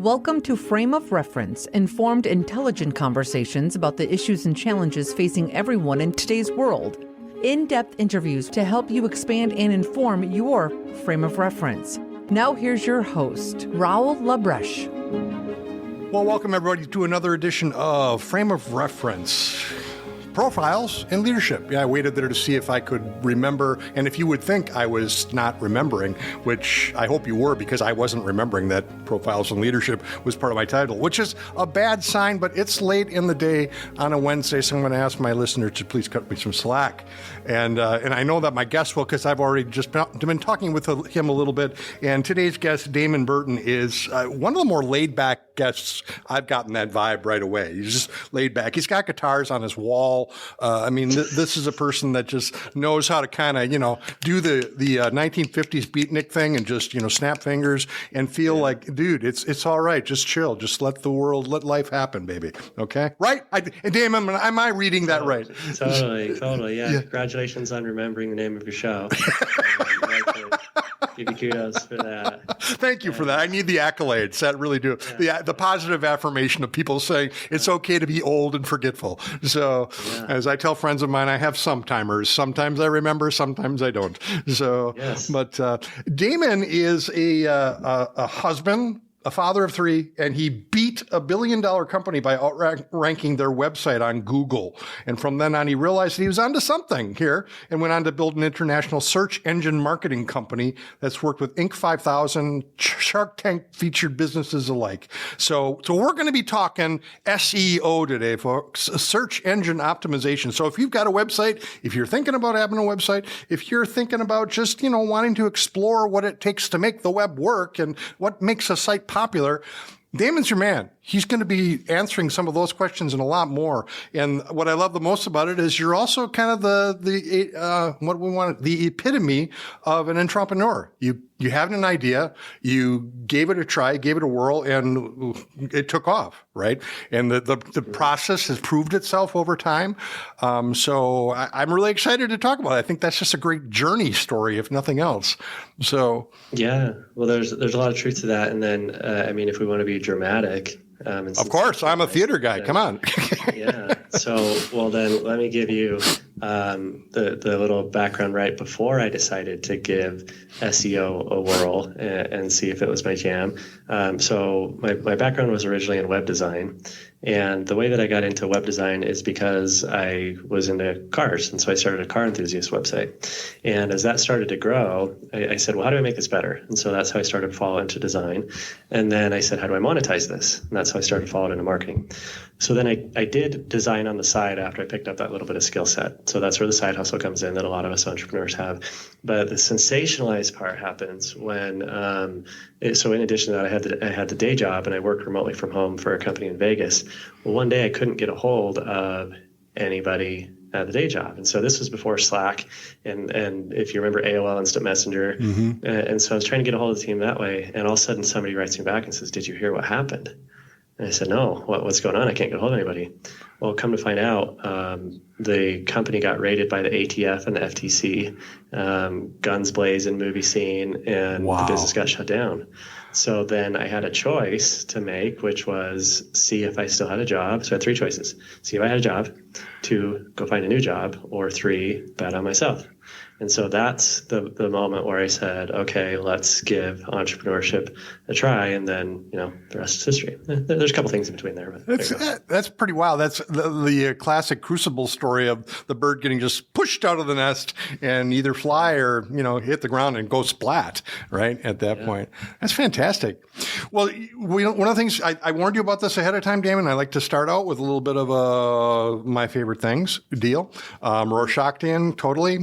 Welcome to Frame of Reference, informed, intelligent conversations about the issues and challenges facing everyone in today's world. In-depth interviews to help you expand and inform your frame of reference. Now here's your host, Raul Labreche. Well, welcome everybody to another edition of Frame of Reference. Profiles in leadership. Yeah, I waited there to see if I could remember, and if you would think I was not remembering, which I hope you were, because I wasn't remembering that profiles in leadership was part of my title, which is a bad sign, but it's late in the day on a Wednesday, so I'm going to ask my listeners to please cut me some slack. And I know that my guest will, because I've already just been talking with him a little bit, and today's guest, Damon Burton, is one of the more laid-back guests. I've gotten that vibe right away. He's just laid back. He's got guitars on his wall. This is a person that just knows how to kind of, do the 1950s beatnik thing and just, snap fingers and feel like, dude, it's all right. Just chill. Just let life happen, baby. Okay? Right? Damon, am I reading that right? Totally. Yeah. Congratulations on remembering the name of your show. Give you kudos for that. Thank you for that. I need the accolades. That really do. Yeah. The positive affirmation of people saying it's okay to be old and forgetful. So as I tell friends of mine, I have some-timers. Sometimes I remember, sometimes I don't. So, yes. But Damon is a husband, a father of three, and he beat a billion-dollar company by outranking their website on Google. And from then on, he realized that he was onto something here and went on to build an international search engine marketing company that's worked with Inc. 5000, Shark Tank featured businesses alike. So we're going to be talking SEO today, folks, search engine optimization. So if you've got a website, if you're thinking about having a website, if you're thinking about just, wanting to explore what it takes to make the web work and what makes a site popular, Damon's your man. He's going to be answering some of those questions and a lot more. And what I love the most about it is you're also kind of the epitome of an entrepreneur. You had an idea, you gave it a try, gave it a whirl, and it took off, right? And the process has proved itself over time. So I'm really excited to talk about it. I think that's just a great journey story, if nothing else. So yeah, well, there's a lot of truth to that. And then, if we want to be dramatic. Of course, I'm a theater guy. Come on. Yeah. So, well, then let me give you the little background right before I decided to give SEO a whirl and see if it was my jam. So my background was originally in web design. And the way that I got into web design is because I was into cars. And so I started a car enthusiast website. And as that started to grow, I said, well, how do I make this better? And so that's how I started to fall into design. And then I said, how do I monetize this? And that's how I started to fall into marketing. So then I did design on the side after I picked up that little bit of skill set. So that's where the side hustle comes in that a lot of us entrepreneurs have. But the sensationalized part happens when, so in addition to that, I had the day job and I worked remotely from home for a company in Vegas. Well, one day I couldn't get a hold of anybody at the day job. And so this was before Slack and if you remember AOL Instant Messenger. Mm-hmm. And so I was trying to get a hold of the team that way. And all of a sudden somebody writes me back and says, did you hear what happened? And I said, no, what's going on? I can't get a hold of anybody. Well, come to find out, the company got raided by the ATF and the FTC, guns blazing, movie scene, and The business got shut down. So then I had a choice to make, which was see if I still had a job. So I had three choices. See if I had a job, 2, go find a new job, or 3, bet on myself. And so that's the moment where I said, okay, let's give entrepreneurship a try. And then, the rest is history. There's a couple things in between there. But that's pretty wild. That's the classic crucible story of the bird getting just pushed out of the nest and either fly or, hit the ground and go splat, right, at that point. That's fantastic. Well, one of the things, I warned you about this ahead of time, Damon. I like to start out with a little bit of my favorite things deal. Rorschach-ian, totally.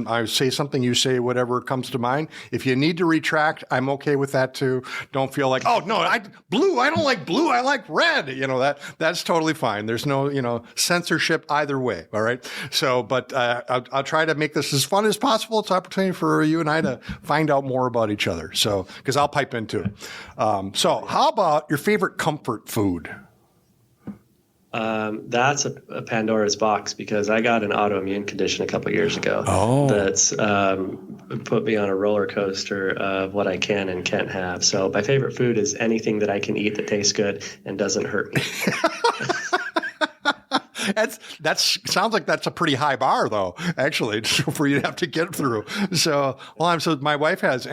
I say something, you say whatever comes to mind. If you need to retract, I'm okay with that too. Don't feel like, oh no, blue, I don't like blue, I like red. That's totally fine. There's no, censorship either way. All right. So, but I'll try to make this as fun as possible. It's an opportunity for you and I to find out more about each other. So, because I'll pipe in too. So how about your favorite comfort food? That's a Pandora's box, because I got an autoimmune condition a couple of years ago that's put me on a roller coaster of what I can and can't have. So my favorite food is anything that I can eat that tastes good and doesn't hurt me. That's sounds like that's a pretty high bar, though, actually, for you to have to get through. So, so my wife has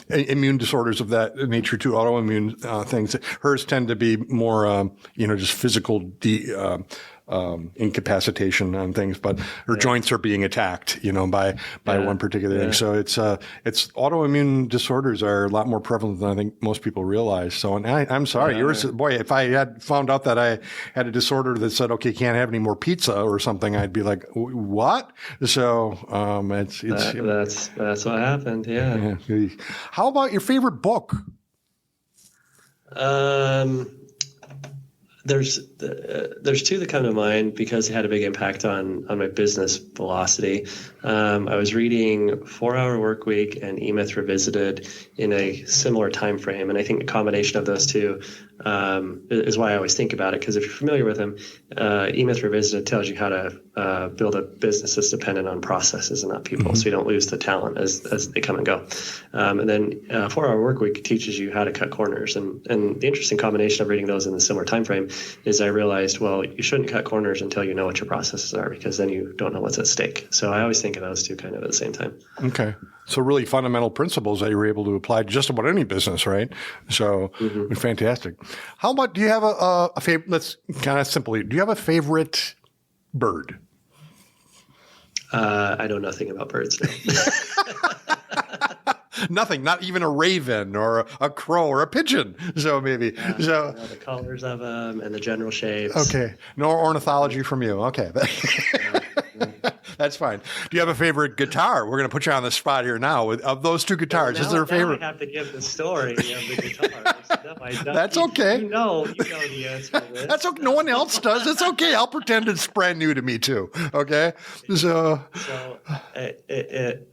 immune disorders of that nature too, autoimmune things. Hers tend to be more, just physical incapacitation on things, but her joints are being attacked, by one particular thing. So it's autoimmune disorders are a lot more prevalent than I think most people realize. So, and I'm sorry, if I had found out that I had a disorder that said, okay, can't have any more pizza or something, I'd be like, what? So, that's what happened. Yeah. How about your favorite book? There's two that come to mind because they had a big impact on my business velocity. I was reading 4 Hour Workweek and E-Myth Revisited in a similar time frame, and I think the combination of those two is why I always think about it. Because if you're familiar with them, E-Myth Revisited tells you how to build a business that's dependent on processes and not people, so you don't lose the talent as they come and go. And then 4 Hour Workweek teaches you how to cut corners, and the interesting combination of reading those in a similar time frame is I realized, well, you shouldn't cut corners until you know what your processes are, because then you don't know what's at stake. So I always think of those two kind of at the same time. Okay. So really fundamental principles that you were able to apply to just about any business, right? So fantastic. How about, do you have a favorite, let's kind of simply, do you have a favorite bird? I know nothing about birds now. Nothing, not even a raven or a crow or a pigeon. So maybe. The colors of them and the general shapes. Okay. No ornithology from you. Okay. That's fine. Do you have a favorite guitar? We're going to put you on the spot here now. Of those two guitars, is there a favorite? I have to give the story of the guitar. That's okay. You know the answer to this. That's okay. No one else does. It's okay. I'll pretend it's brand new to me too. Okay. So I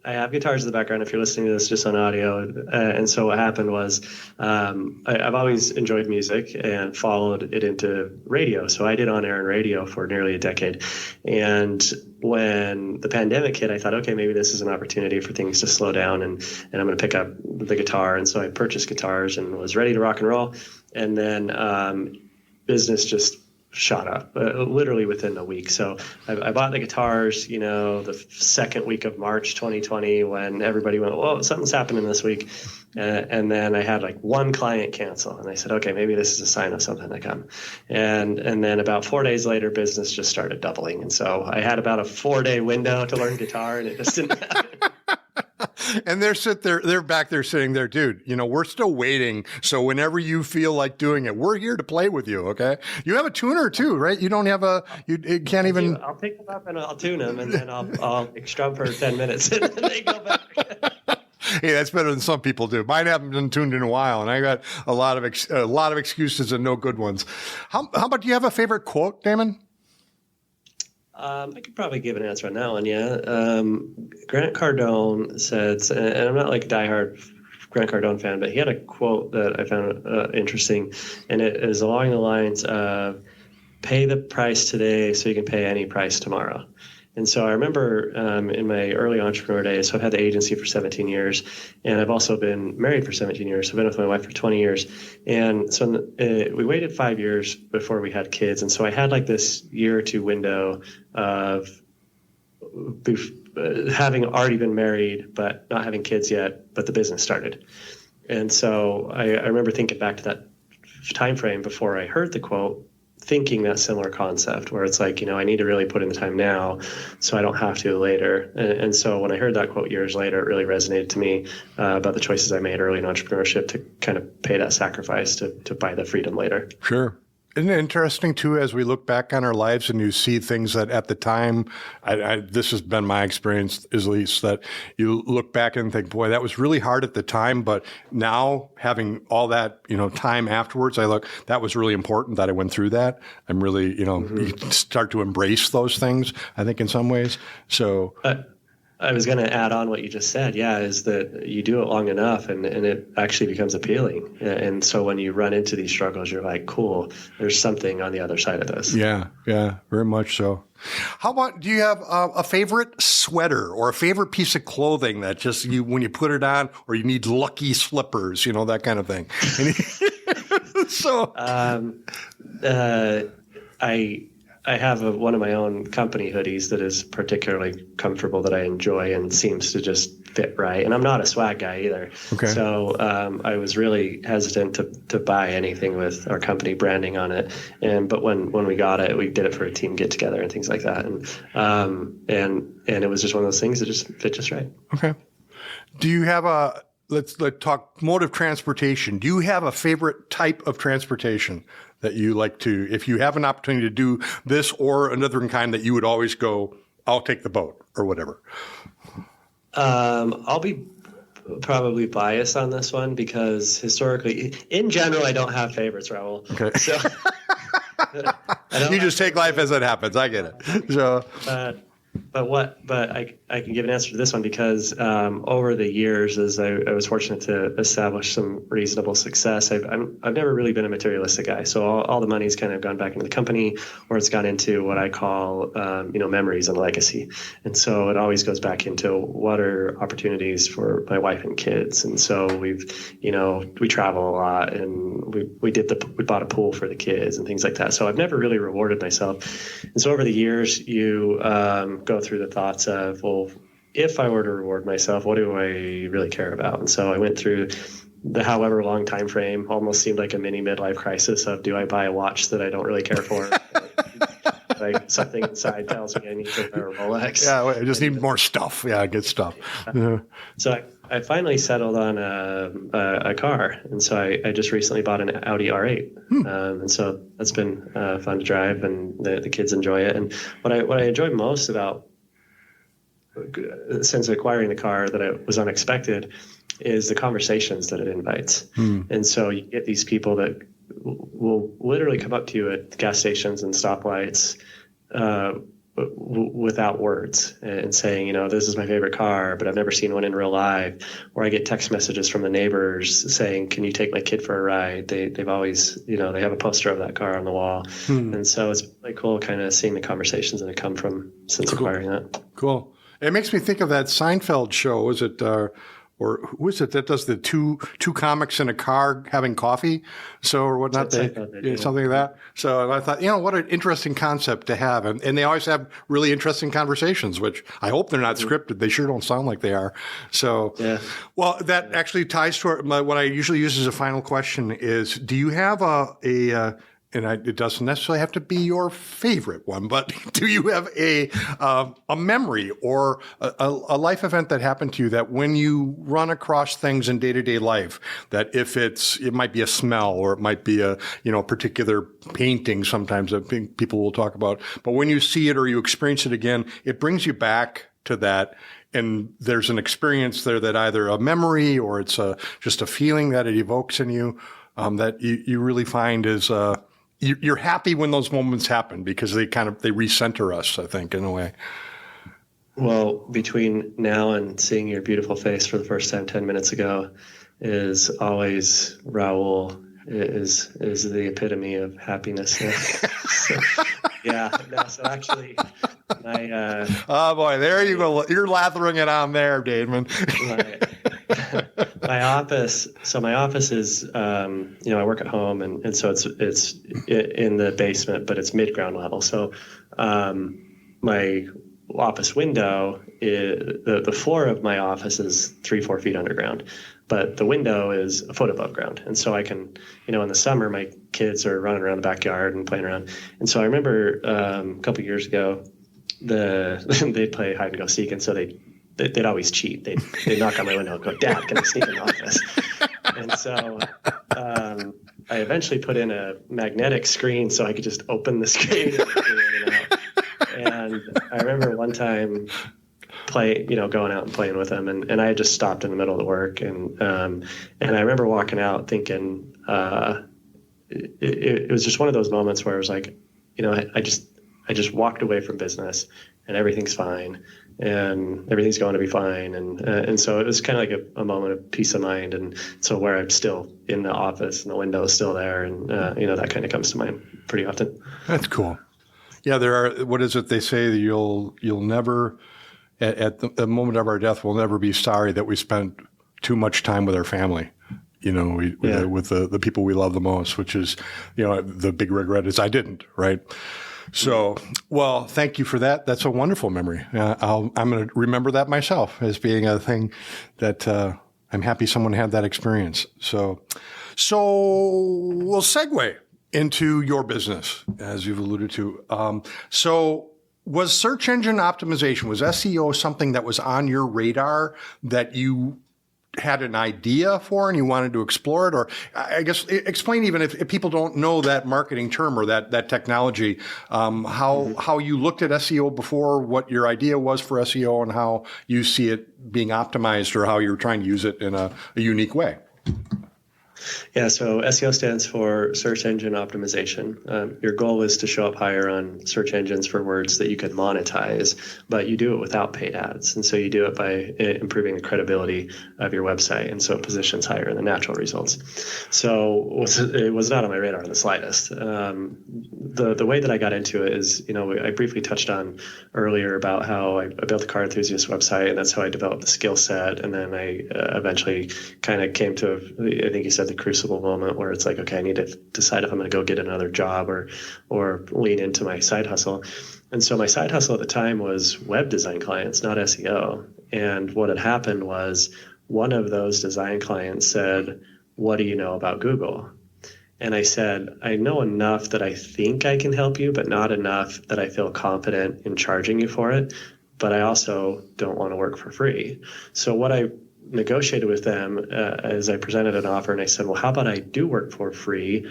have guitars in the background if you're listening to this just on audio. And so what happened was I've always enjoyed music and followed it into radio. So I did on-air radio for nearly a decade. And when the pandemic hit, I thought, okay, maybe this is an opportunity for things to slow down, and I'm going to pick up the guitar. And so I purchased guitars and was ready to rock and roll. And then business just shot up literally within a week. So I bought the guitars, the second week of March 2020, when everybody went, well, something's happening this week. And then I had like one client cancel, and I said, okay, maybe this is a sign of something to come. And then about 4 days later, business just started doubling. And so I had about a 4-day window to learn guitar, and it just didn't happen. And they're back there sitting there, dude, we're still waiting. So whenever you feel like doing it, we're here to play with you. Okay. You have a tuner too, right? You don't have you can't even. I'll pick them up and I'll tune them, and then I'll strum for 10 minutes and then they go back. Hey, that's better than some people do. Mine haven't been tuned in a while, and I got a lot of excuses and no good ones. How about, do you have a favorite quote, Damon? I could probably give an answer on that one, yeah. Grant Cardone said, and I'm not like a diehard Grant Cardone fan, but he had a quote that I found interesting, and it is along the lines of, pay the price today so you can pay any price tomorrow. And so I remember in my early entrepreneur days, so I've had the agency for 17 years, and I've also been married for 17 years. So I've been with my wife for 20 years. And so we waited 5 years before we had kids. And so I had like this year or two window of having already been married, but not having kids yet, but the business started. And so I remember thinking back to that time frame before I heard the quote, thinking that similar concept where it's like, I need to really put in the time now so I don't have to later. And so when I heard that quote years later, it really resonated to me about the choices I made early in entrepreneurship to kind of pay that sacrifice to buy the freedom later. Sure. Isn't it interesting, too, as we look back on our lives and you see things that at the time, this has been my experience, at least, that you look back and think, boy, that was really hard at the time. But now having all that, time afterwards, that was really important that I went through that. I'm really, you start to embrace those things, I think, in some ways. So I was going to add on what you just said. Yeah, is that you do it long enough and it actually becomes appealing. And so when you run into these struggles, you're like, cool, there's something on the other side of this. Yeah, very much so. How about, do you have a favorite sweater or a favorite piece of clothing that just when you put it on, or you need lucky slippers, that kind of thing? So, I have one of my own company hoodies that is particularly comfortable that I enjoy and seems to just fit right. And I'm not a swag guy either. Okay. So I was really hesitant to buy anything with our company branding on it. But when we got it, we did it for a team get together and things like that. And it was just one of those things that just fit just right. Okay. Do you have let's talk mode of transportation. Do you have a favorite type of transportation that you like to, if you have an opportunity to do this or another kind, that you would always go, I'll take the boat or whatever? I'll be probably biased on this one because historically, in general, I don't have favorites, Raul. Okay. So you just take life as it happens. I get it. So, but I can give an answer to this one because over the years, as I was fortunate to establish some reasonable success, I've never really been a materialistic guy. So all the money's kind of gone back into the company, or it's gone into what I call memories and legacy. And so it always goes back into what are opportunities for my wife and kids. And so we travel a lot, and we bought a pool for the kids and things like that. So I've never really rewarded myself. And so over the years, you go through the thoughts of, well, if I were to reward myself, what do I really care about? And so I went through the however long time frame, almost seemed like a mini midlife crisis of, do I buy a watch that I don't really care for? Like something inside tells me I need to buy a Rolex. Yeah, I just need more stuff. Yeah, good stuff. Yeah. So I finally settled on a car, and so I just recently bought an Audi R8, and so that's been fun to drive, and the kids enjoy it. And what I enjoy most about since acquiring the car that was unexpected is the conversations that it invites. And so you get these people that will literally come up to you at gas stations and stoplights without words and saying, this is my favorite car, but I've never seen one in real life. Or I get text messages from the neighbors saying, can you take my kid for a ride? They've always, they have a poster of that car on the wall. And so it's really cool kind of seeing the conversations that have come from since acquiring that. Cool. It makes me think of that Seinfeld show. Is it, or who is it that does the two comics in a car having coffee? So, or whatnot, something like that. So I thought, what an interesting concept to have. And they always have really interesting conversations, which I hope they're not scripted. They sure don't sound like they are. So, well, that actually ties to what I usually use as a final question is, do you have it doesn't necessarily have to be your favorite one, but do you have a memory or a life event that happened to you that when you run across things in day-to-day life, that if it might be a smell or it might be a particular painting sometimes that people will talk about, but when you see it or you experience it again, it brings you back to that. And there's an experience there that either a memory or it's just a feeling that it evokes in you that you really find is you're happy when those moments happen because they recenter us, I think, in a way. Well, between now and seeing your beautiful face for the first time 10 minutes ago is always Raul is the epitome of happiness. So actually my oh boy, there you go. You're lathering it on there, Damon. My office is, I work at home and so it's in the basement, but it's mid-ground level. So my office window, the floor of my office is 3-4 feet underground, but the window is a foot above ground. And so I can, in the summer, my kids are running around the backyard and playing around. And so I remember a couple of years ago, they'd play hide and go seek. And so they'd always cheat. They'd knock on my window and go, "Dad, can I sneak in the office?" And so I eventually put in a magnetic screen so I could just open the screen and I remember one time going out and playing with them, and I had just stopped in the middle of the work, and I remember walking out thinking it was just one of those moments where I was like, I just walked away from business and everything's fine. and everything's going to be fine. And so it was kind of like a moment of peace of mind. And so where I'm still in the office and the window is still there, and that kind of comes to mind pretty often. That's cool. Yeah, there are. What is it they say? That you'll never, at the moment of our death, we'll never be sorry that we spent too much time with our family. With the people we love the most, which is, the big regret is I didn't, right? So, well, thank you for that. That's a wonderful memory. I'm going to remember that myself as being a thing that I'm happy someone had that experience. So we'll segue into your business, as you've alluded to. So was search engine optimization, was SEO something that was on your radar that you had an idea for and you wanted to explore it? Or I guess explain, even if people don't know that marketing term or that technology, how you looked at SEO before, what your idea was for SEO, and how you see it being optimized, or how you're trying to use it in a unique way. Yeah, so SEO stands for search engine optimization. Your goal is to show up higher on search engines for words that you can monetize, but you do it without paid ads. And so you do it by improving the credibility of your website, and so it positions higher in the natural results. So it was not on my radar in the slightest. The way that I got into it is, I briefly touched on earlier about how I built a car enthusiast website, and that's how I developed the skill set. And then I eventually kind of came to, I think you said, the crucible moment where it's like, okay, I need to decide if I'm going to go get another job or lean into my side hustle. And so my side hustle at the time was web design clients, not SEO. And what had happened was one of those design clients said, "What do you know about Google?" And I said, "I know enough that I think I can help you, but not enough that I feel confident in charging you for it. But I also don't want to work for free." So what I negotiated with them as I presented an offer, and I said, well, how about I do work for free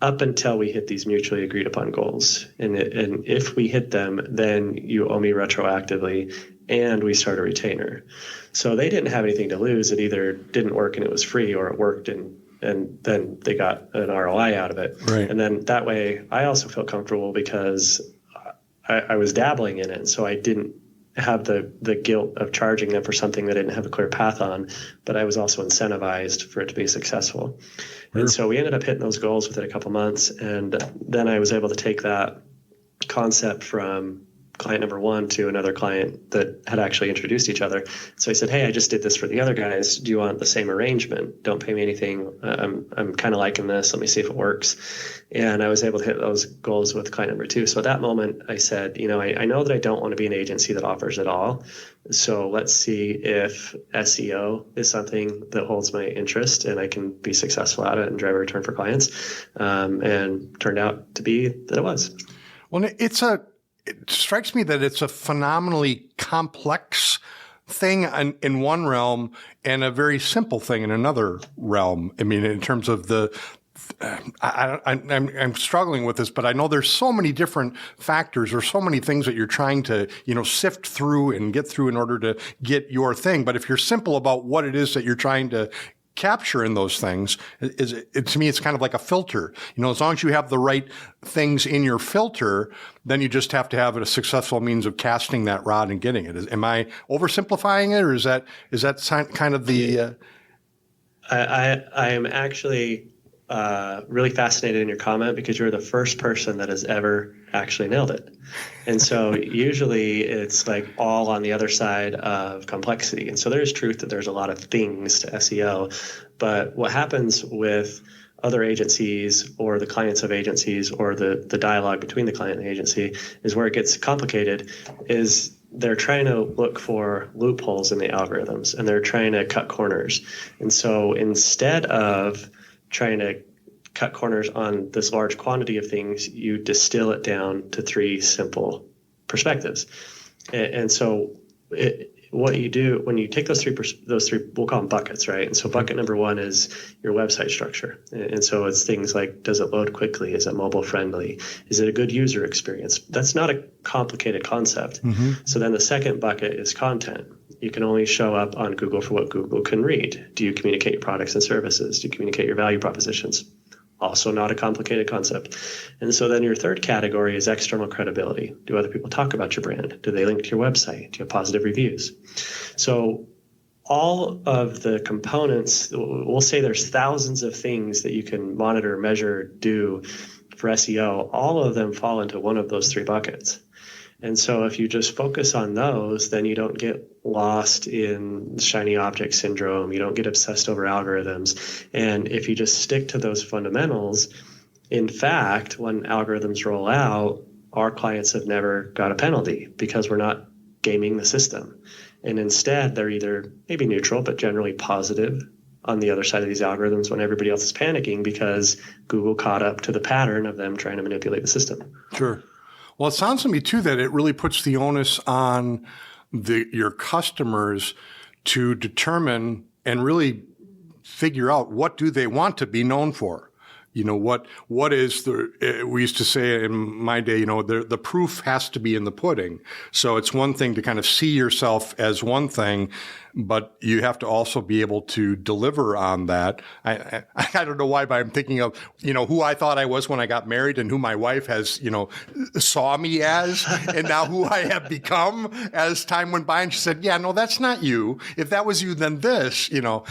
up until we hit these mutually agreed upon goals. And if we hit them, then you owe me retroactively, and we start a retainer. So they didn't have anything to lose. It either didn't work and it was free, or it worked and then they got an ROI out of it. Right. And then that way I also felt comfortable because I was dabbling in it. And so I didn't have the guilt of charging them for something that I didn't have a clear path on, but I was also incentivized for it to be successful. Sure. And so we ended up hitting those goals within a couple months. And then I was able to take that concept from client number one to another client that had actually introduced each other. So I said, hey, I just did this for the other guys. Do you want the same arrangement? Don't pay me anything. I'm kind of liking this. Let me see if it works. And I was able to hit those goals with client number two. So at that moment, I said, I know that I don't want to be an agency that offers it all. So let's see if SEO is something that holds my interest and I can be successful at it and drive a return for clients. And turned out to be that it was. Well, it strikes me that it's a phenomenally complex thing in one realm and a very simple thing in another realm. I mean, in terms of I'm struggling with this, but I know there's so many different factors or so many things that you're trying to, sift through and get through in order to get your thing. But if you're simple about what it is that you're trying to capture in those things, to me, it's kind of like a filter. As long as you have the right things in your filter, then you just have to have a successful means of casting that rod and getting it. Am I oversimplifying it, or is that kind of the? I am actually really fascinated in your comment, because you're the first person that has ever actually nailed it. And so usually it's like all on the other side of complexity. And so there's truth that there's a lot of things to SEO, but what happens with other agencies or the clients of agencies or the dialogue between the client and the agency is where it gets complicated, is they're trying to look for loopholes in the algorithms, and they're trying to cut corners. And so instead of trying to cut corners on this large quantity of things, you distill it down to three simple perspectives. And so what you do when you take those three, we'll call them buckets, right? And so bucket number one is your website structure. And so it's things like, does it load quickly? Is it mobile friendly? Is it a good user experience? That's not a complicated concept. Mm-hmm. So then the second bucket is content. You can only show up on Google for what Google can read. Do you communicate your products and services? Do you communicate your value propositions? Also not a complicated concept. And so then your third category is external credibility. Do other people talk about your brand? Do they link to your website? Do you have positive reviews? So all of the components, we'll say there's thousands of things that you can monitor, measure, do for SEO. All of them fall into one of those three buckets. And so if you just focus on those, then you don't get lost in shiny object syndrome. You don't get obsessed over algorithms. And if you just stick to those fundamentals, in fact, when algorithms roll out, our clients have never got a penalty because we're not gaming the system. And instead, they're either maybe neutral, but generally positive on the other side of these algorithms when everybody else is panicking because Google caught up to the pattern of them trying to manipulate the system. Sure. Well, it sounds to me, too, that it really puts the onus on your customers to determine and really figure out what do they want to be known for. You know, what is we used to say in my day, you know, the proof has to be in the pudding. So it's one thing to kind of see yourself as one thing, but you have to also be able to deliver on that. I don't know why, but I'm thinking of, you know, who I thought I was when I got married and who my wife has, you know, saw me as, and now who I have become as time went by. And she said, yeah, no, that's not you. If that was you, then this, you know.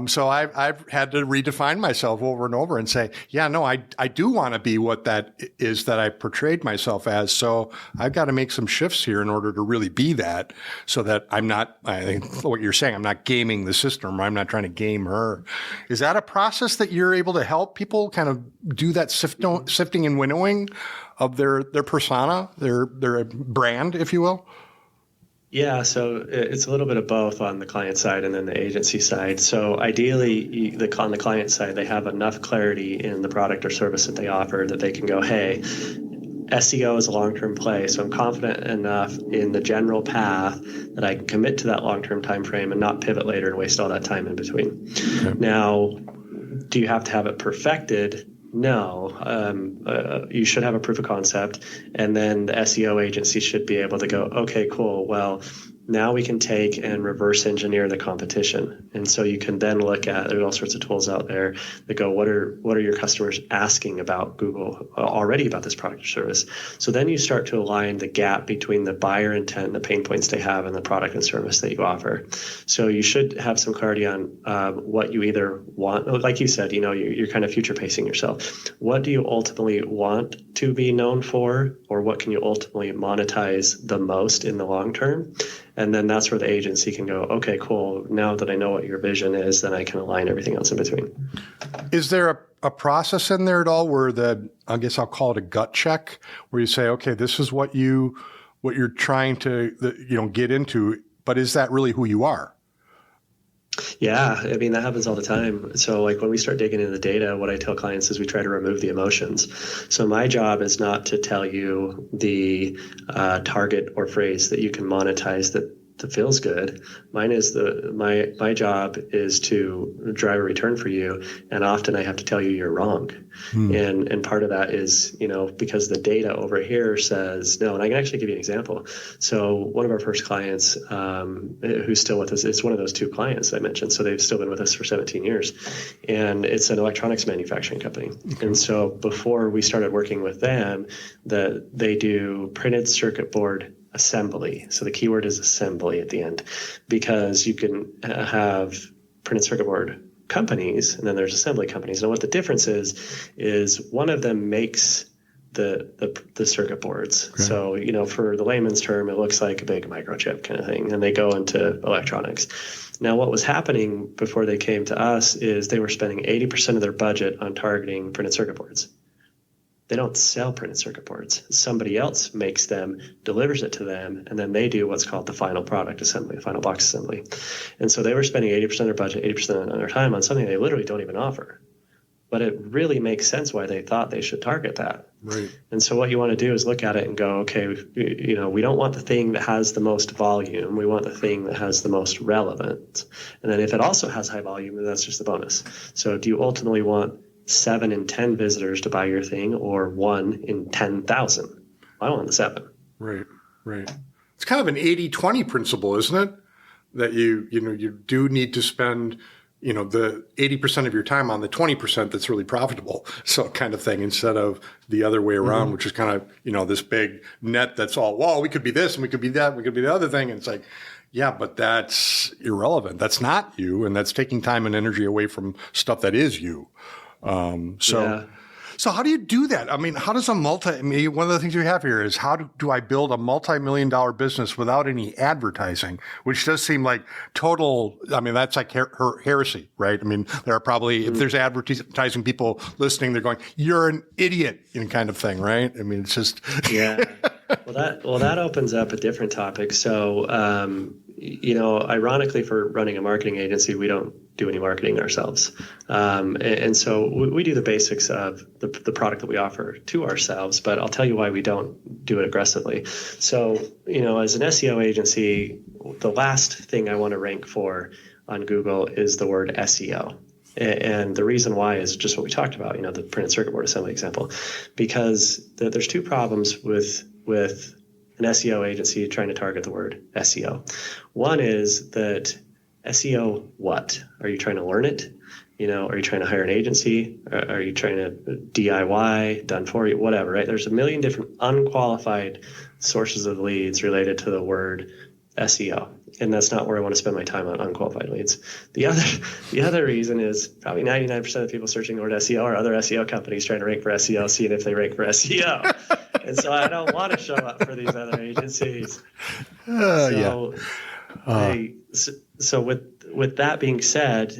So I've had to redefine myself over and over and say, yeah, no, I do want to be what that is that I portrayed myself as. So I've got to make some shifts here in order to really be that, so that I'm not, I think what you're saying, I'm not gaming the system, or I'm not trying to game her. Is that a process that you're able to help people kind of do that sifting and winnowing of their persona, their brand, if you will? Yeah, so it's a little bit of both on the client side and then the agency side. So ideally, on the client side, they have enough clarity in the product or service that they offer that they can go, hey, SEO is a long-term play, so I'm confident enough in the general path that I can commit to that long-term time frame and not pivot later and waste all that time in between. Okay. Now, do you have to have it perfected? No. You should have a proof of concept, and then the SEO agency should be able to go, okay, cool, well, now we can take and reverse engineer the competition. And so you can then look at, there's all sorts of tools out there that go, what are your customers asking about Google already about this product or service? So then you start to align the gap between the buyer intent and the pain points they have and the product and service that you offer. So you should have some clarity on what you either want. Like you said, you know, you're kind of future pacing yourself. What do you ultimately want to be known for, or what can you ultimately monetize the most in the long term? And then that's where the agency can go, okay, cool. Now that I know what your vision is, then I can align everything else in between. Is there a process in there at all where I guess I'll call it a gut check, where you say, okay, this is what you're trying to, get into, but is that really who you are? Yeah, I mean, that happens all the time. So like when we start digging into the data, what I tell clients is we try to remove the emotions. So my job is not to tell you the target or phrase that you can monetize that feels good. Mine is my job is to drive a return for you. And often I have to tell you you're wrong. And part of that is, because the data over here says no. And I can actually give you an example. So one of our first clients who's still with us, it's one of those two clients I mentioned. So they've still been with us for 17 years. And it's an electronics manufacturing company. Okay. And so before we started working with them, they do printed circuit board assembly. So the keyword is assembly at the end, because you can have printed circuit board companies and then there's assembly companies. And what the difference is one of them makes the circuit boards. Okay. So, for the layman's term, it looks like a big microchip kind of thing, and they go into electronics. Now, what was happening before they came to us is they were spending 80% of their budget on targeting printed circuit boards. They don't sell printed circuit boards. Somebody else makes them, delivers it to them, and then they do what's called the final product assembly, final box assembly. And so they were spending 80% of their budget, 80% of their time on something they literally don't even offer. But it really makes sense why they thought they should target that. Right. And so what you want to do is look at it and go, okay, we don't want the thing that has the most volume. We want the thing that has the most relevance. And then if it also has high volume, then that's just the bonus. So do you ultimately want 7 in 10 visitors to buy your thing, or 1 in 10,000? I want the 7. Right. It's kind of an 80-20 principle, isn't it? That you do need to spend, the 80% of your time on the 20% that's really profitable. So kind of thing, instead of the other way around, which is kind of, this big net that's all, well, we could be this and we could be that, we could be the other thing. And it's like, yeah, but that's irrelevant. That's not you. And that's taking time and energy away from stuff that is you. So how do you do that? I mean, how does one of the things we have here is how do I build a multi-million-dollar business without any advertising, which does seem like total, that's like heresy, right? I mean, there are probably, if there's advertising people listening, they're going, you're an idiot, kind of thing, right? I mean, it's just. Yeah. Well, that opens up a different topic. So, ironically, for running a marketing agency, we don't do any marketing ourselves. And so we do the basics of the product that we offer to ourselves, but I'll tell you why we don't do it aggressively. So, as an SEO agency, the last thing I want to rank for on Google is the word SEO. And the reason why is just what we talked about, the printed circuit board assembly example, because there's two problems with an SEO agency trying to target the word SEO. One is that SEO, what? Are you trying to learn it? Are you trying to hire an agency? Are you trying to DIY, done for you, whatever, right? There's a million different unqualified sources of leads related to the word SEO. And that's not where I want to spend my time on unqualified leads. The other reason is probably 99% of people searching the word SEO are other SEO companies trying to rank for SEO, seeing if they rank for SEO. And so I don't want to show up for these other agencies. So with that being said,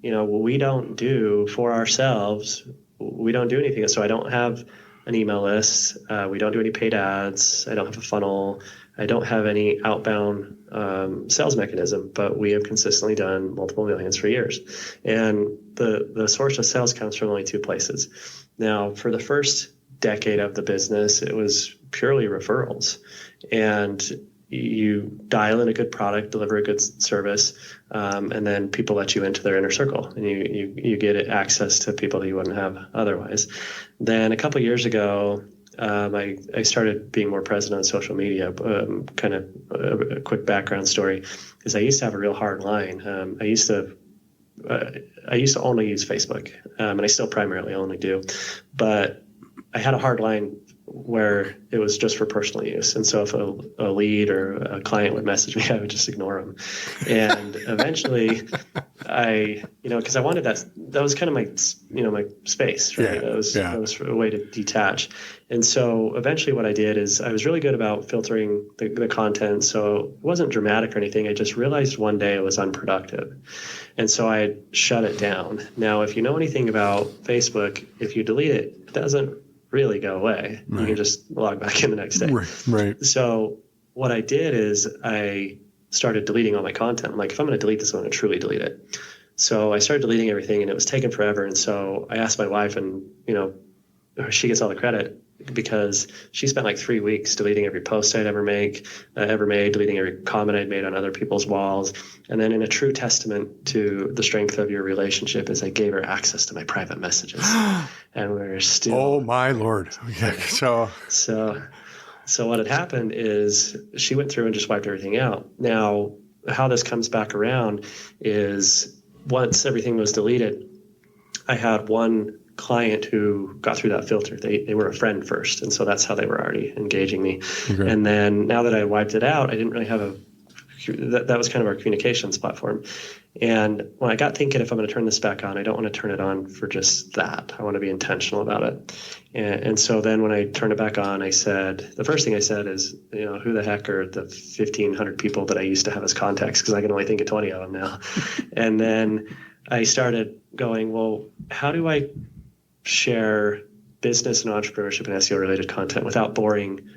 we don't do for ourselves. We don't do anything. So I don't have an email list. We don't do any paid ads. I don't have a funnel. I don't have any outbound sales mechanism, but we have consistently done multiple millions for years. And the source of sales comes from only two places. Now, for the first decade of the business, it was purely referrals. And you dial in a good product, deliver a good service, and then people let you into their inner circle, and you get access to people that you wouldn't have otherwise. Then a couple of years ago, I started being more present on social media. Kind of a quick background story is I used to have a real hard line. I used to only use Facebook, and I still primarily only do, but I had a hard line where it was just for personal use. And so if a lead or a client would message me, I would just ignore them. And eventually because I wanted that was kind of my space, right? That was a way to detach. And so eventually what I did is I was really good about filtering the content. So it wasn't dramatic or anything. I just realized one day it was unproductive. And so I shut it down. Now, if you know anything about Facebook, if you delete it, it doesn't really go away. Right. You can just log back in the next day. Right. So what I did is I started deleting all my content. I'm like, if I'm going to delete this, I'm going to truly delete it. So I started deleting everything, and it was taking forever. And so I asked my wife, and she gets all the credit because she spent like 3 weeks deleting every post I'd ever made, deleting every comment I'd made on other people's walls. And then in a true testament to the strength of your relationship is I gave her access to my private messages. And we're still... Oh, my Lord. Okay. So what had happened is she went through and just wiped everything out. Now, how this comes back around is once everything was deleted, I had one client who got through that filter. They were a friend first, and so that's how they were already engaging me. Okay. And then now that I wiped it out, I didn't really have that was kind of our communications platform. And when I got thinking, if I'm going to turn this back on, I don't want to turn it on for just that. I want to be intentional about it. And so then when I turned it back on, the first thing I said is, who the heck are the 1,500 people that I used to have as contacts? Because I can only think of 20 of them now. And then I started going, well, how do I share business and entrepreneurship and SEO related content without boring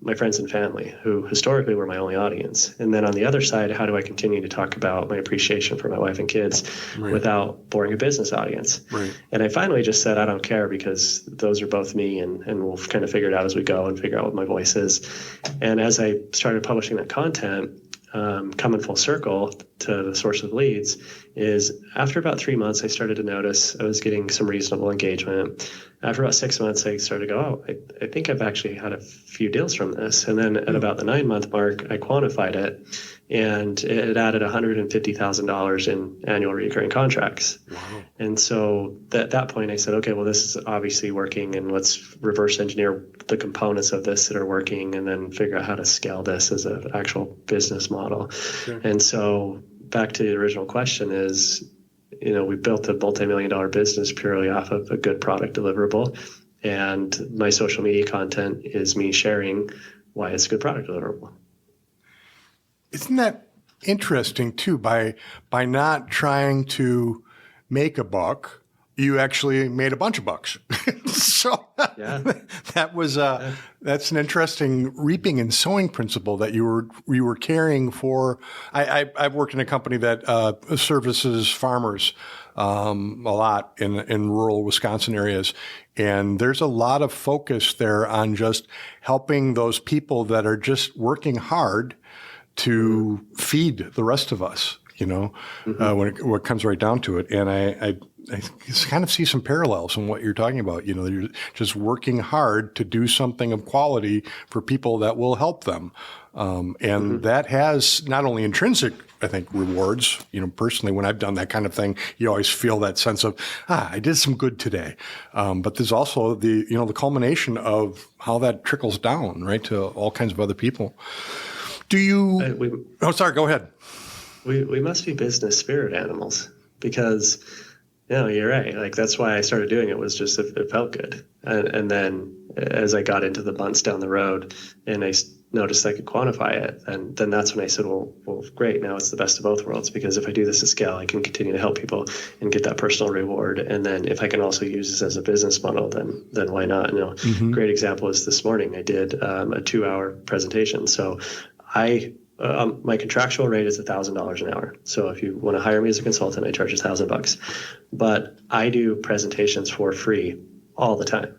my friends and family, who historically were my only audience? And then on the other side, how do I continue to talk about my appreciation for my wife and kids without boring a business audience? Right. And I finally just said, I don't care, because those are both me, and we'll kind of figure it out as we go and figure out what my voice is. And as I started publishing that content, coming full circle to the source of leads is after about 3 months, I started to notice I was getting some reasonable engagement. After about 6 months, I started to go, I think I've actually had a few deals from this. And then at about the 9-month mark, I quantified it. and it added $150,000 in annual recurring contracts. Wow. And so at that point I said, okay, well, this is obviously working, and let's reverse engineer the components of this that are working and then figure out how to scale this as an actual business model. Sure. And so back to the original question is, we built a multi-million-dollar business purely off of a good product deliverable. And my social media content is me sharing why it's a good product deliverable. Isn't that interesting too? By not trying to make a buck, you actually made a bunch of bucks. So yeah. That's an interesting reaping and sowing principle that you were carrying for. I've worked in a company that services farmers a lot in rural Wisconsin areas. And there's a lot of focus there on just helping those people that are just working hard to feed the rest of us, when it comes right down to it. And I kind of see some parallels in what you're talking about. You're just working hard to do something of quality for people that will help them. And that has not only intrinsic, I think, rewards. Personally, when I've done that kind of thing, you always feel that sense of, I did some good today. But there's also the culmination of how that trickles down, right, to all kinds of other people. Do you? Sorry, go ahead. We must be business spirit animals, because, you're right. Like, that's why I started doing it, was just it felt good. And then as I got into the months down the road and I noticed I could quantify it, and then that's when I said, well, great. Now it's the best of both worlds, because if I do this at scale, I can continue to help people and get that personal reward. And then if I can also use this as a business model, then why not? Great example is this morning I did a 2-hour presentation. So my contractual rate is $1,000 an hour. So if you want to hire me as a consultant, I charge $1,000. But I do presentations for free all the time,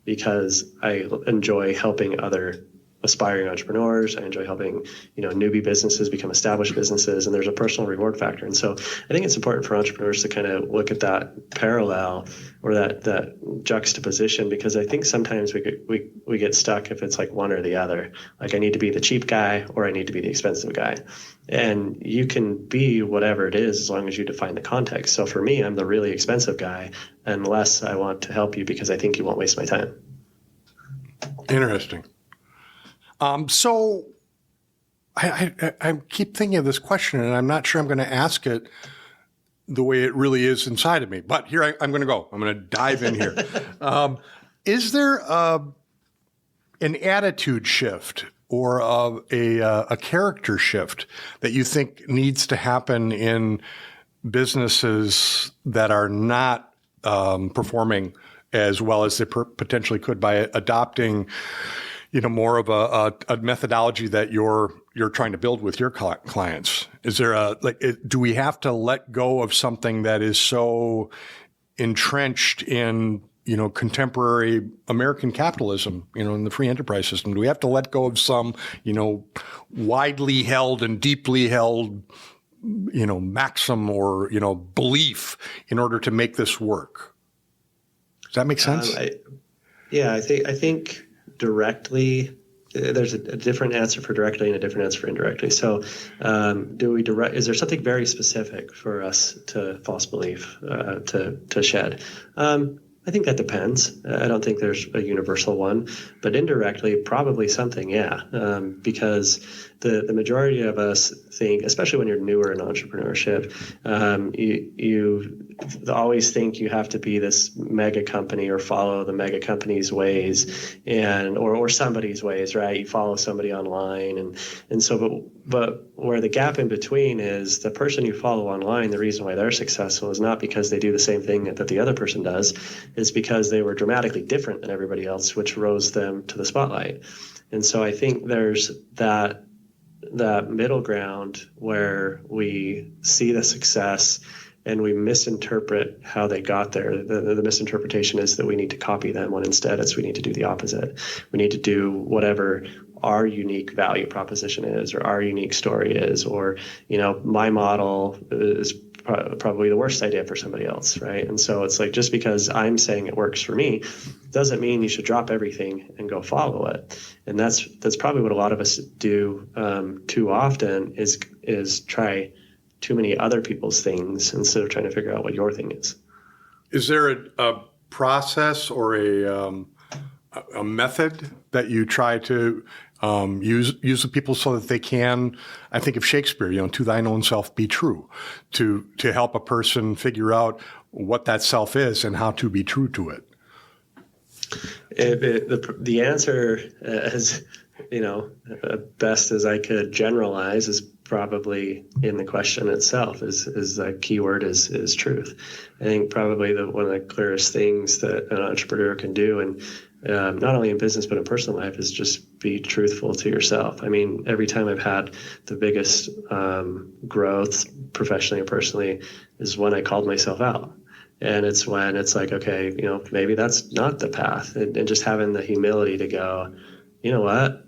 because I enjoy helping other aspiring entrepreneurs. I enjoy helping, newbie businesses become established businesses, and there's a personal reward factor. And so I think it's important for entrepreneurs to kind of look at that parallel, or that juxtaposition, because I think sometimes we get stuck if it's like one or the other. Like, I need to be the cheap guy, or I need to be the expensive guy. And you can be whatever it is as long as you define the context. So for me, I'm the really expensive guy, unless I want to help you because I think you won't waste my time. Interesting. So I keep thinking of this question, and I'm not sure I'm going to ask it the way it really is inside of me. But here I'm going to go. I'm going to dive in here. Is there an attitude shift or a character shift that you think needs to happen in businesses that are not performing as well as they potentially could, by adopting more of a methodology that you're trying to build with your clients? Is there do we have to let go of something that is so entrenched in, contemporary American capitalism, in the free enterprise system? Do we have to let go of some, widely held and deeply held, maxim or, belief in order to make this work? Does that make sense? I think directly, there's a different answer for directly and a different answer for indirectly. So is there something very specific for us to false belief to shed? I think that depends. I don't think there's a universal one, but indirectly, probably something, because the majority of us think, especially when you're newer in entrepreneurship, you always think you have to be this mega company or follow the mega company's ways or somebody's ways, right? You follow somebody online, and so but where the gap in between is the person you follow online, the reason why they're successful is not because they do the same thing that the other person does, is because they were dramatically different than everybody else, which rose them to the spotlight. And so I think there's that middle ground where we see the success and we misinterpret how they got there. The misinterpretation is that we need to copy them, when instead it's we need to do the opposite. We need to do whatever our unique value proposition is, or our unique story is, or, my model is probably the worst idea for somebody else, right? And so it's like, just because I'm saying it works for me doesn't mean you should drop everything and go follow it. And that's probably what a lot of us do too often, is try too many other people's things instead of trying to figure out what your thing is. Is there a process or a method that you try to use with people so that they can, I think of Shakespeare, to thine own self be true, to help a person figure out what that self is and how to be true to it? The answer, as best as I could generalize, is probably in the question itself. Is the key word is truth. I think probably one of the clearest things that an entrepreneur can do, and not only in business but in personal life, is just be truthful to yourself. I mean, every time I've had the biggest growth professionally and personally is when I called myself out. And it's when it's like, okay, maybe that's not the path. And just having the humility to go, you know what,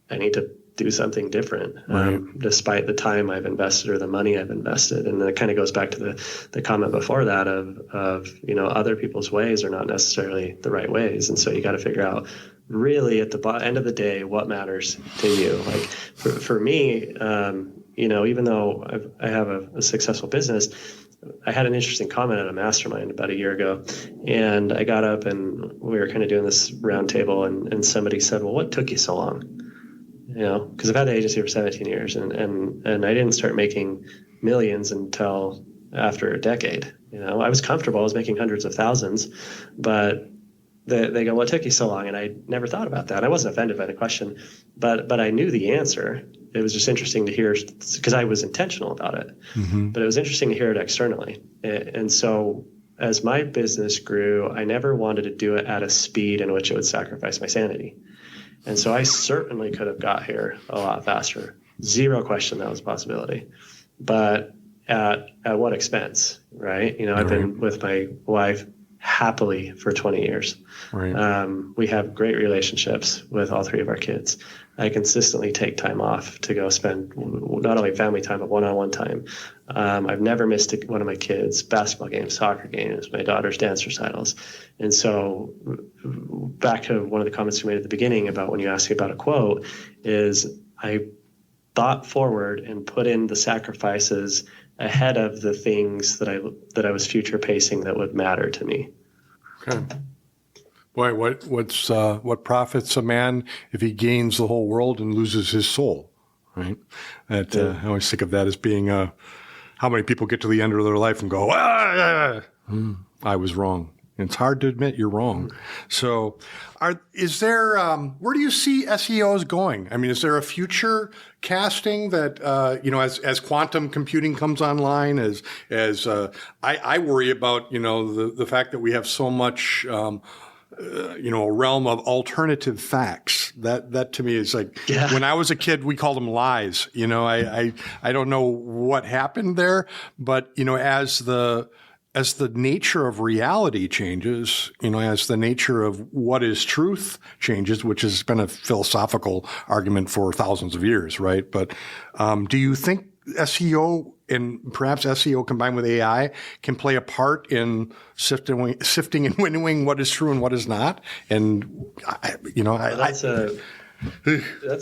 I need to do something different, right, despite the time I've invested or the money I've invested. And then it kind of goes back to the comment before that of other people's ways are not necessarily the right ways. And so you got to figure out really at the end of the day, what matters to you. Like for me, even though I have a successful business, I had an interesting comment at a mastermind about a year ago, and I got up and we were kind of doing this round table, and somebody said, well, what took you so long? Because I've had the agency for 17 years and I didn't start making millions until after a decade. I was comfortable. I was making hundreds of thousands, but they go, what took you so long? And I never thought about that. I wasn't offended by the question, but I knew the answer. It was just interesting to hear because I was intentional about it, but it was interesting to hear it externally. And so as my business grew, I never wanted to do it at a speed in which it would sacrifice my sanity. And so I certainly could have got here a lot faster. Zero question that was a possibility. But at what expense, right? I've been with my wife happily for 20 years. Right. We have great relationships with all three of our kids. I consistently take time off to go spend not only family time, but one-on-one time. I've never missed one of my kids' basketball games, soccer games, my daughter's dance recitals. And so back to one of the comments you made at the beginning about when you asked me about a quote, is I thought forward and put in the sacrifices ahead of the things that I was future pacing that would matter to me. Okay. Boy, what profits a man if he gains the whole world and loses his soul, right? I always think of that as being how many people get to the end of their life and go, I was wrong. And it's hard to admit you're wrong. So is there, where do you see SEOs going? I mean, is there a future casting that, as quantum computing comes online, I worry about, the fact that we have so much, a realm of alternative facts. That to me is like, when I was a kid, we called them lies. I don't know what happened there, but, as the nature of reality changes, as the nature of what is truth changes, which has been a philosophical argument for thousands of years, right? But do you think SEO and perhaps SEO combined with AI can play a part in sifting and winnowing what is true and what is not? And, that's a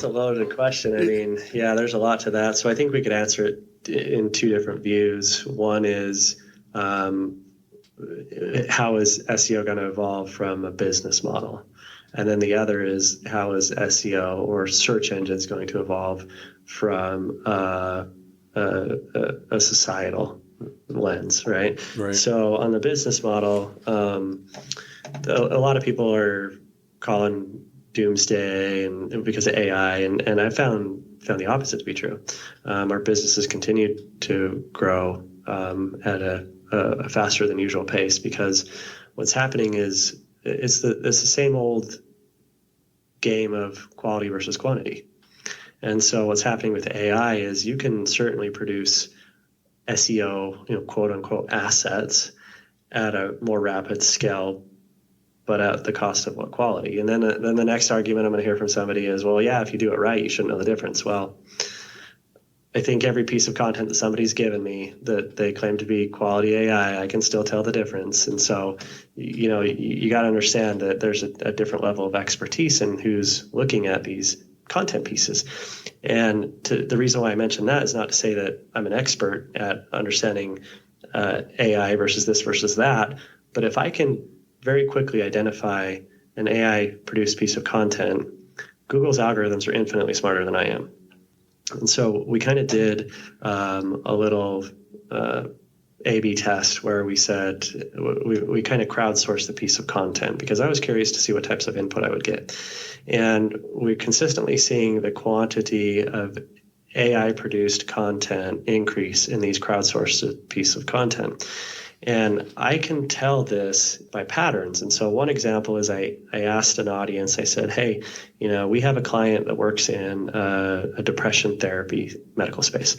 loaded question. I mean, there's a lot to that. So I think we could answer it in two different views. One is, how is SEO going to evolve from a business model? And then the other is, how is SEO or search engines going to evolve from a societal lens, right? So on the business model, a lot of people are calling doomsday and because of AI, and I found the opposite to be true. Our businesses continued to grow at a faster than usual pace, because what's happening is it's the same old game of quality versus quantity. And so what's happening with AI is you can certainly produce SEO, quote unquote assets at a more rapid scale but at the cost of what quality? And then the next argument I'm going to hear from somebody is, well, yeah, if you do it right, you shouldn't know the difference. Well, I think every piece of content that somebody's given me that they claim to be quality AI, I can still tell the difference. And so, you got to understand that there's a different level of expertise in who's looking at these content pieces. And the reason why I mention that is not to say that I'm an expert at understanding AI versus this versus that, but if I can very quickly identify an AI-produced piece of content, Google's algorithms are infinitely smarter than I am. And so we kind of did a little A/B test where we said we kind of crowdsourced the piece of content because I was curious to see what types of input I would get. And we're consistently seeing the quantity of AI-produced content increase in these crowdsourced piece of content. And I can tell this by patterns. And so one example is I asked an audience, I said, hey, we have a client that works in a depression therapy medical space.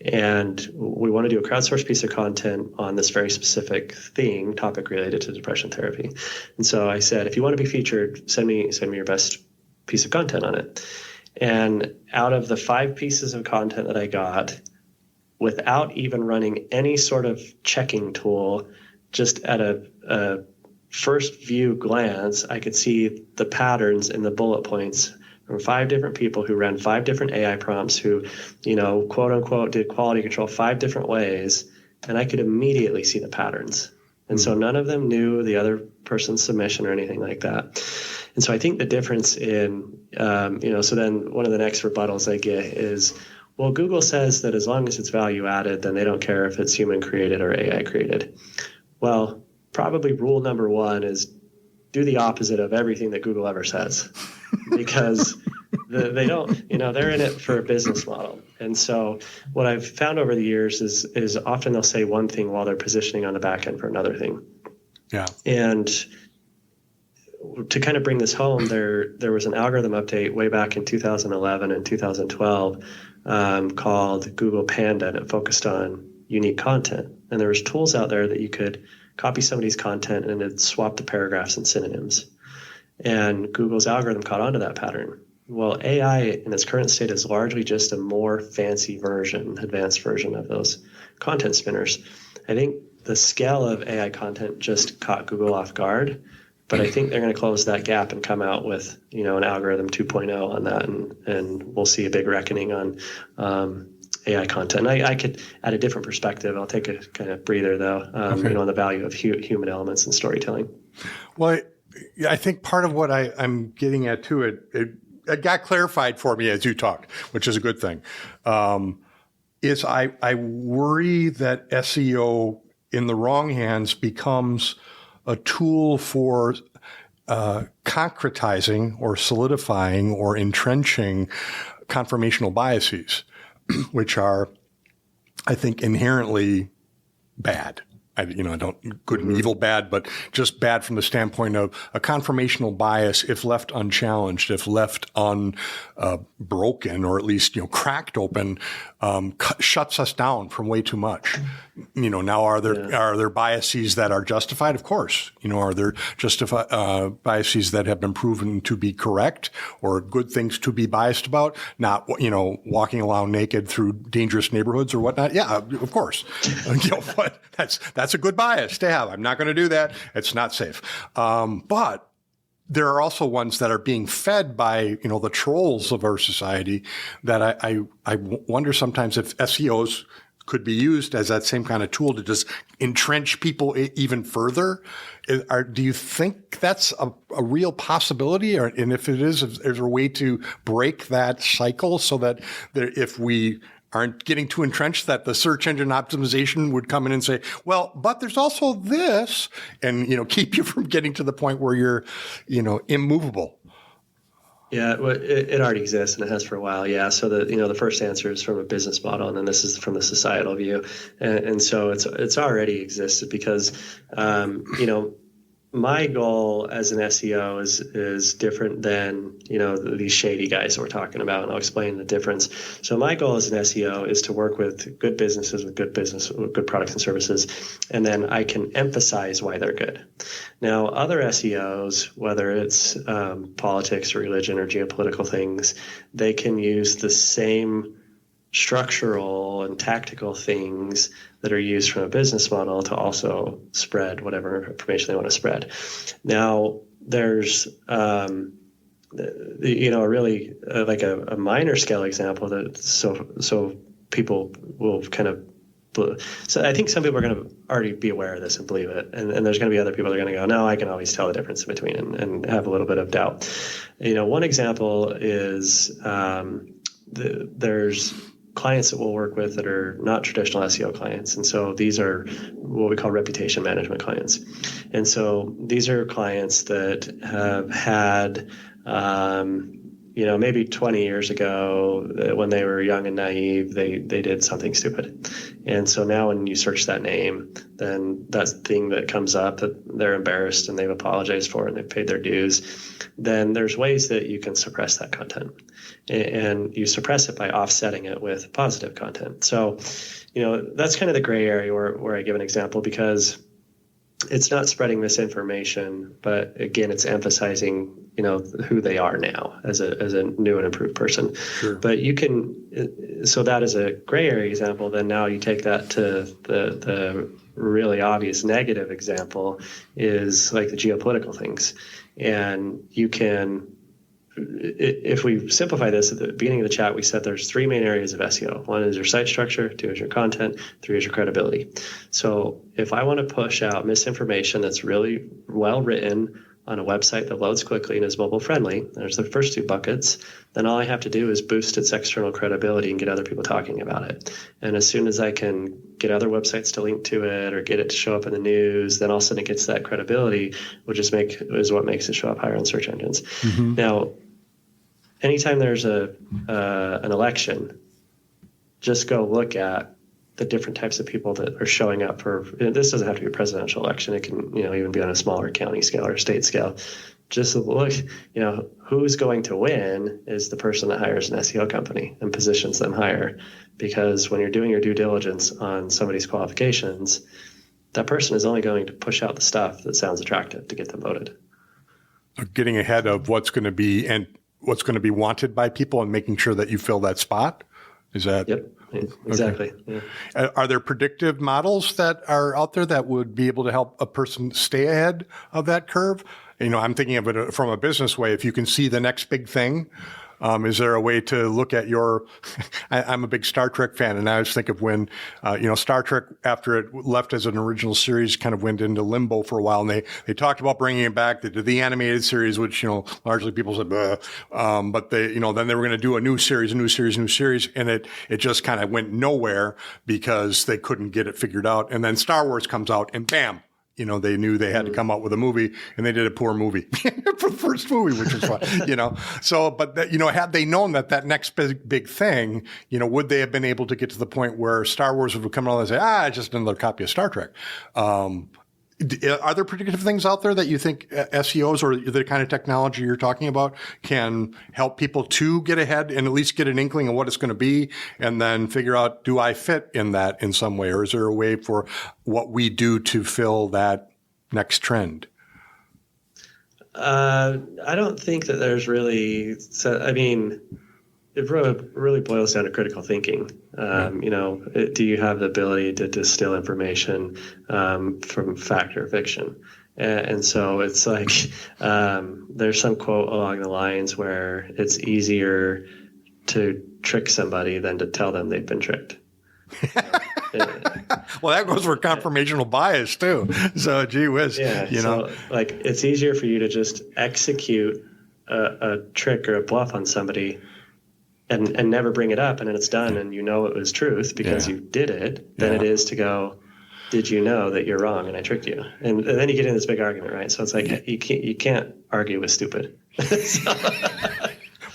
And we want to do a crowdsourced piece of content on this very specific topic related to depression therapy. And so I said, if you want to be featured, send me your best piece of content on it. And out of the 5 pieces of content that I got, without even running any sort of checking tool, just at a first view glance, I could see the patterns in the bullet points from 5 different people who ran 5 different AI prompts who, quote unquote, did quality control 5 different ways. And I could immediately see the patterns. And so none of them knew the other person's submission or anything like that. And so I think the difference in, so then one of the next rebuttals I get is, well, Google says that as long as it's value added, then they don't care if it's human created or AI created. Well, probably rule number 1 is do the opposite of everything that Google ever says, because they don't, they're in it for a business model. And so what I've found over the years is often they'll say one thing while they're positioning on the back end for another thing. Yeah. And to kind of bring this home, there was an algorithm update way back in 2011 and 2012 called Google Panda, and it focused on unique content. And there was tools out there that you could copy somebody's content and it'd swap the paragraphs and synonyms. And Google's algorithm caught on to that pattern. Well, AI in its current state is largely just a more fancy version, advanced version of those content spinners. I think the scale of AI content just caught Google off guard, but I think they're going to close that gap and come out with, an algorithm 2.0 on that, and we'll see a big reckoning on AI content. And I could add a different perspective. I'll take a kind of breather, though, on the value of human elements in storytelling. Well, I think part of what I'm getting at, too, it got clarified for me as you talked, which is a good thing, is I worry that SEO in the wrong hands becomes a tool for concretizing or solidifying or entrenching confirmational biases, which are, I think, inherently bad. I don't good and evil bad, but just bad from the standpoint of a confirmational bias, if left unchallenged, if left unbroken, or at least cracked open, shuts us down from way too much. Now are there biases that are justified? Of course. Are there biases that have been proven to be correct or good things to be biased about? Not walking around naked through dangerous neighborhoods or whatnot. Yeah, of course. But that's a good bias to have. I'm not going to do that. It's not safe. But there are also ones that are being fed by, the trolls of our society that I wonder sometimes if SEOs could be used as that same kind of tool to just entrench people even further. Do you think that's a real possibility? And if it is there a way to break that cycle so that if we aren't getting too entrenched, that the search engine optimization would come in and say, well, but there's also this, and, keep you from getting to the point where you're, immovable? Yeah, well, it already exists, and it has for a while. Yeah. So the first answer is from a business model, and then this is from the societal view. And so it's already existed because, my goal as an SEO is different than, these shady guys that we're talking about, and I'll explain the difference. So my goal as an SEO is to work with good businesses with good products and services, and then I can emphasize why they're good. Now, other SEOs, whether it's politics or religion or geopolitical things, they can use the same structural and tactical things that are used from a business model to also spread whatever information they want to spread. Now, there's really like a minor scale example that so people will kind of. So I think some people are going to already be aware of this and believe it, and there's going to be other people that are going to go, no, I can always tell the difference in between, and have a little bit of doubt. One example is there's clients that we'll work with that are not traditional SEO clients. And so these are what we call reputation management clients. And so these are clients that have had, maybe 20 years ago, when they were young and naive, they did something stupid. And so now when you search that name, then that thing that comes up that they're embarrassed and they've apologized for and they've paid their dues, then there's ways that you can suppress that content. And you suppress it by offsetting it with positive content. So, that's kind of the gray area where I give an example, because it's not spreading misinformation, but again, it's emphasizing, who they are now as a new and improved person. Sure. But you can, so that is a gray area example. Then now you take that to the really obvious negative example is like the geopolitical things. And you can, if we simplify this, at the beginning of the chat, we said there's three main areas of SEO. One is your site structure, two is your content, three is your credibility. So if I want to push out misinformation that's really well written on a website that loads quickly and is mobile friendly, there's the first two buckets, then all I have to do is boost its external credibility and get other people talking about it. And as soon as I can get other websites to link to it or get it to show up in the news, then all of a sudden it gets that credibility, which is what makes it show up higher on search engines. Mm-hmm. Now, anytime there's an election, just go look at the different types of people that are showing up for. This doesn't have to be a presidential election. It can, even be on a smaller county scale or state scale. Just look, who's going to win is the person that hires an SEO company and positions them higher. Because when you're doing your due diligence on somebody's qualifications, that person is only going to push out the stuff that sounds attractive to get them voted. Getting ahead of what's going to be wanted by people and making sure that you fill that spot. Is that? Yep. Exactly. Okay. Yeah. Are there predictive models that are out there that would be able to help a person stay ahead of that curve? I'm thinking of it from a business way. If you can see the next big thing, is there a way to look at I'm a big Star Trek fan, and I always think of when, Star Trek, after it left as an original series, kind of went into limbo for a while, and they talked about bringing it back. They did the animated series, which, largely people said, but they, then they were going to do a new series, and it just kind of went nowhere because they couldn't get it figured out. And then Star Wars comes out, and bam, they knew they had to come out with a movie, and they did a poor movie for the first movie, which was fun, So, but had they known that next big thing, would they have been able to get to the point where Star Wars would come along and say, just another copy of Star Trek? Are there predictive things out there that you think SEOs or the kind of technology you're talking about can help people to get ahead and at least get an inkling of what it's going to be, and then figure out, do I fit in that in some way? Or is there a way for what we do to fill that next trend? I don't think that there's really, it really boils down to critical thinking. Do you have the ability to distill information from fact or fiction? And so it's like there's some quote along the lines where it's easier to trick somebody than to tell them they've been tricked. Well, that goes for confirmational bias too. So, gee whiz, So, it's easier for you to just execute a trick or a bluff on somebody and never bring it up, and then it's done, and it was truth because you did it, than it is to go, did you know that you're wrong and I tricked you? And then you get in this big argument, right? So it's like you can't argue with stupid.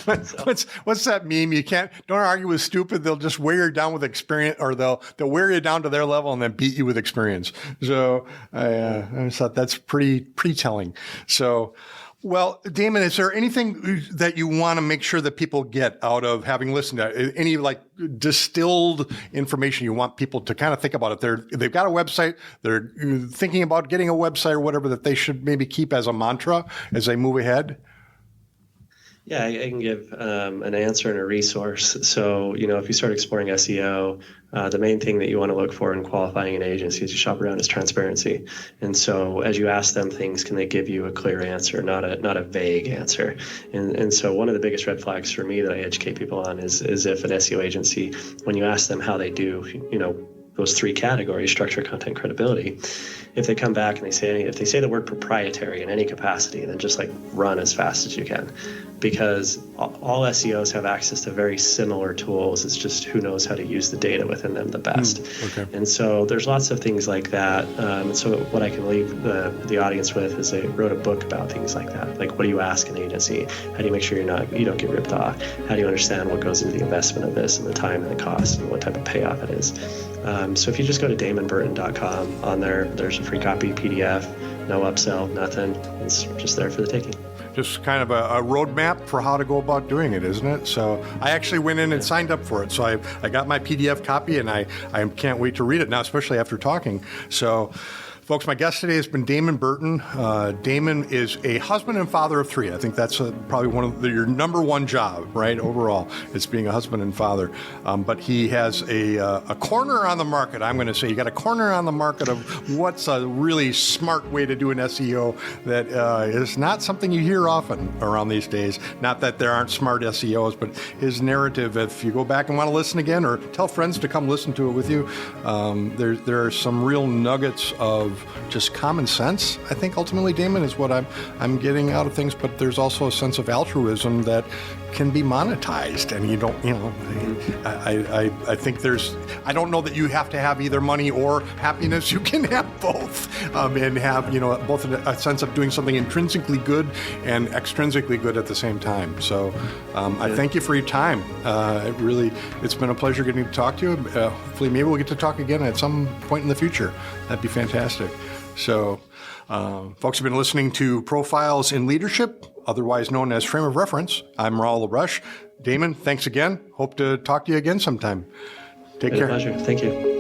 What's that meme? Don't argue with stupid. They'll just wear you down with experience, or they'll wear you down to their level and then beat you with experience. So I just thought that's pretty telling. So, well, Damon, is there anything that you want to make sure that people get out of having listened to it? Any like distilled information you want people to kind of think about it? They've got a website. They're thinking about getting a website or whatever that they should maybe keep as a mantra as they move ahead. Yeah, I can give an answer and a resource. So, if you start exploring SEO, the main thing that you want to look for in qualifying an agency as you shop around is transparency. And so as you ask them things, can they give you a clear answer, not a vague answer? And so one of the biggest red flags for me that I educate people on is if an SEO agency, when you ask them how they do, those three categories, structure, content, credibility, if they come back and they say the word proprietary in any capacity, then just like run as fast as you can, because all SEOs have access to very similar tools. It's just who knows how to use the data within them the best. Okay. And so there's lots of things like that. And so what I can leave the audience with is I wrote a book about things like that. Like, what do you ask an agency? How do you make sure you don't get ripped off? How do you understand what goes into the investment of this and the time and the cost and what type of payoff it is? So if you just go to damonburton.com, on there's a free copy PDF, no upsell, nothing. It's just there for the taking. Just kind of a roadmap for how to go about doing it, isn't it? So I actually went in and signed up for it. So I got my PDF copy, and I can't wait to read it now, especially after talking. So, folks, my guest today has been Damon Burton. Damon is a husband and father of three. I think that's probably one of your number one job, right? Overall, it's being a husband and father. But he has a corner on the market. I'm going to say you got a corner on the market of what's a really smart way to do an SEO that is not something you hear often around these days. Not that there aren't smart SEOs, but his narrative, if you go back and want to listen again or tell friends to come listen to it with you, there are some real nuggets of just common sense. I think ultimately, Damon, is what I'm getting out of things, but there's also a sense of altruism that can be monetized, and I think I don't know that you have to have either money or happiness. You can have both, and have both a sense of doing something intrinsically good and extrinsically good at the same time. So I thank you for your time. It's been a pleasure getting to talk to you. Hopefully maybe we'll get to talk again at some point in the future. That'd be fantastic. So folks have been listening to Profiles in Leadership, otherwise known as Frame of Reference. I'm Raul LaBrush. Damon, thanks again. Hope to talk to you again sometime. Take care. Pleasure. Thank you.